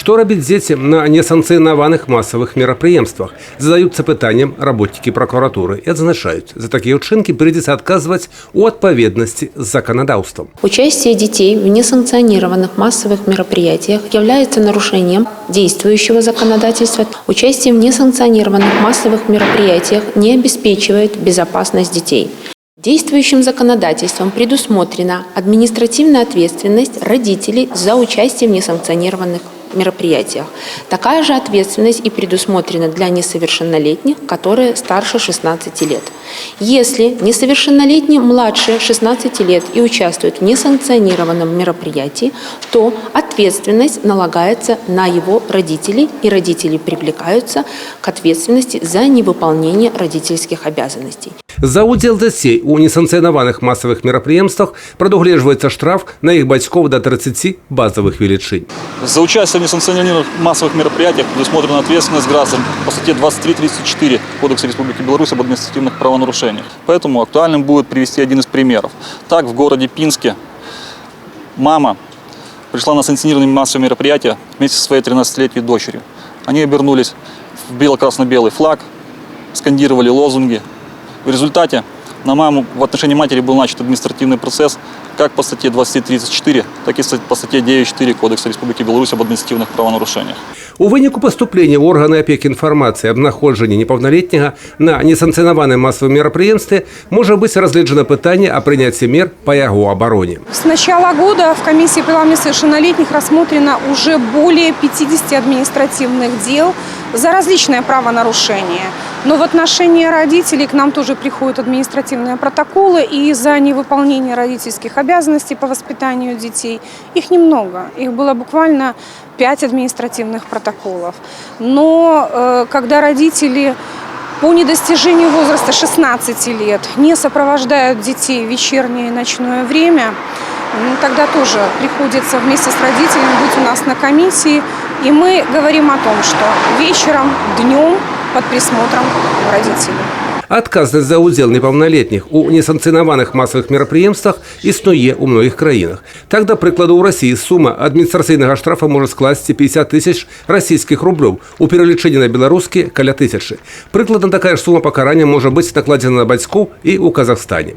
Что робить дети на несанкционованных массовых мероприемствах? Задаются питанием работники прокуратуры и отзначают, за такие учинки придется отказывать у отповедности с законодавством. Участие детей в несанкционированных массовых мероприятиях является нарушением действующего законодательства. Участие в несанкционированных массовых мероприятиях не обеспечивает безопасность детей. Действующим законодательством предусмотрена административная ответственность родителей за участие в несанкционированных мероприятиях. Такая же ответственность и предусмотрена для несовершеннолетних, которые старше 16 лет. Если несовершеннолетний младше 16 лет и участвует в несанкционированном мероприятии, то ответственность налагается на его родителей, и родители привлекаются к ответственности за невыполнение родительских обязанностей. За удел детей у несанкционованных массовых мероприемствах предугледжваецца штраф на их батьков до 30 базовых величин. За участие в несанкционированных массовых мероприятиях предусмотрена ответственность граждан по статье 23-34 Кодекса Республики Беларусь об административных правонарушениях. Поэтому актуальным будет привести один из примеров. Так, в городе Пинске мама пришла на санкционированные массовые мероприятия вместе со своей 13-летней дочерью. Они обернулись в бело-красно-белый флаг, скандировали лозунги. В результате на маму в отношении матери был начат административный процесс как по статье 23-34, так и по статье 9.4 Кодекса Республики Беларусь об административных правонарушениях. У выніку поступлення в органи опеки інформації об знаходженні неповнолітнього на несанкціонованому масовому мероприємстві може бути розгляджено питання о прийнятті мер по його обороні. С начала года в комиссии по делам несовершеннолетних рассмотрено уже более 50 административных дел за различные правонарушения. Но в отношении родителей к нам тоже приходят административные протоколы, и за невыполнение родительских обязанностей по воспитанию детей их немного. Их было буквально 5 административных протоколов. Но когда родители по недостижению возраста 16 лет не сопровождают детей в вечернее и ночное время, тогда тоже приходится вместе с родителями быть у нас на комиссии. И мы говорим о том, что вечером, днем под присмотром родителей. Адказнасць за удзел непаўналетніх у несанкцыянаваных масавых мерапрыемствах існуе ў многіх краінах. Так, да прыкладу, у Расіі сума адміністрацыйнага штрафа можа скласці 50 тысяч расійскіх рублёў, у пералічэнні на беларускія каля 1000. Прыкладна такая ж сума пакарання можа быць накладзена на бацькоў і ў Казахстане.